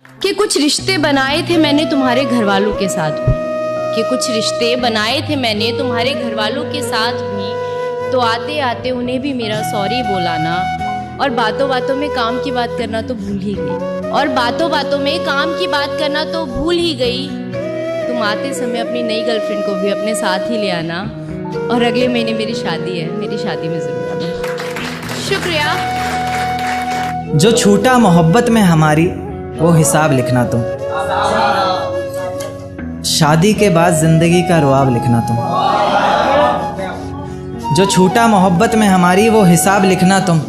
कि कुछ रिश्ते बनाए थे मैंने तुम्हारे घर वालों के साथ भी, कि कुछ रिश्ते बनाए थे मैंने तुम्हारे घर वालों के साथ भी, तो आते आते उन्हें भी मेरा सॉरी बोलाना, और बातों बातों में काम की बात करना तो भूल ही गई, और बातों बातों में काम की बात करना तो भूल ही गई। तुम आते समय अपनी नई गर्लफ्रेंड को भी अपने साथ ही ले आना, और अगले महीने मेरी शादी है, मेरी शादी में ज़रूर आना। शुक्रिया। जो छूटा मोहब्बत में हमारी वो हिसाब लिखना तुम, शादी के बाद जिंदगी का रुआब लिखना तुम। जो छूटा मोहब्बत में हमारी वो हिसाब लिखना तुम,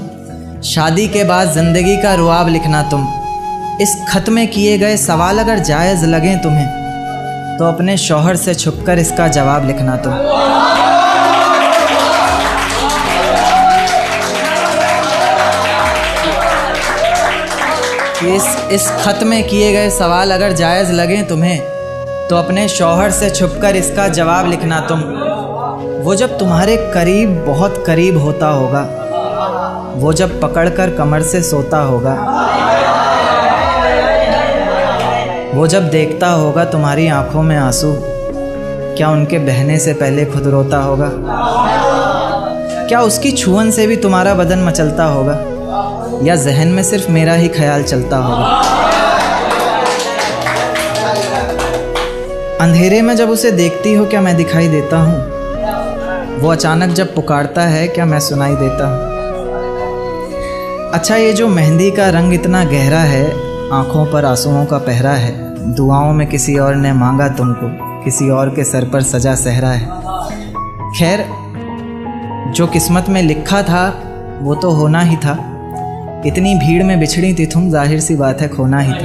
शादी के बाद जिंदगी का रुआब लिखना तुम। इस खत में किए गए सवाल अगर जायज़ लगें तुम्हें तो अपने शौहर से छुपकर इसका जवाब लिखना तुम। इस खत में किए गए सवाल अगर जायज़ लगें तुम्हें तो अपने शौहर से छुपकर इसका जवाब लिखना तुम। वो जब तुम्हारे करीब बहुत करीब होता होगा, वो जब पकड़कर कमर से सोता होगा, वो जब देखता होगा तुम्हारी आंखों में आंसू, क्या उनके बहने से पहले खुद रोता होगा? क्या उसकी छुअन से भी तुम्हारा बदन मचलता होगा, या जहन में सिर्फ मेरा ही ख्याल चलता होगा? अंधेरे में जब उसे देखती हो क्या मैं दिखाई देता हूँ? वो अचानक जब पुकारता है क्या मैं सुनाई देता हूँ? अच्छा, ये जो मेहंदी का रंग इतना गहरा है, आँखों पर आंसुओं का पहरा है, दुआओं में किसी और ने मांगा तुमको, किसी और के सर पर सजा सहरा है। खैर, जो किस्मत में लिखा था वो तो होना ही था। इतनी भीड़ में बिछड़ी थी तुम, जाहिर सी बात है खोना ही था।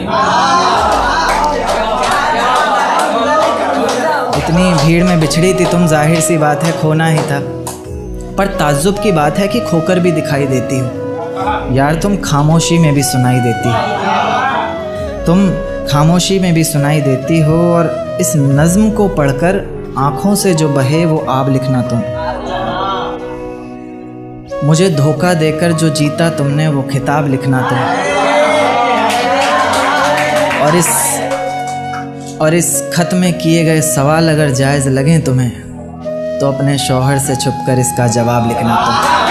इतनी भीड़ में बिछड़ी थी तुम, जाहिर सी बात है खोना ही था। पर ताज्जुब की बात है कि खोकर भी दिखाई देती हो यार, तुम खामोशी में भी सुनाई देती हो, तुम खामोशी में भी सुनाई देती हो। और इस नज़्म को पढ़कर आँखों से जो बहे वो आब लिखना तुम। मुझे धोखा देकर जो जीता तुमने वो खिताब लिखना तुम। और इस खत में किए गए सवाल अगर जायज़ लगें तुम्हें तो अपने शौहर से छुपकर इसका जवाब लिखना तुम।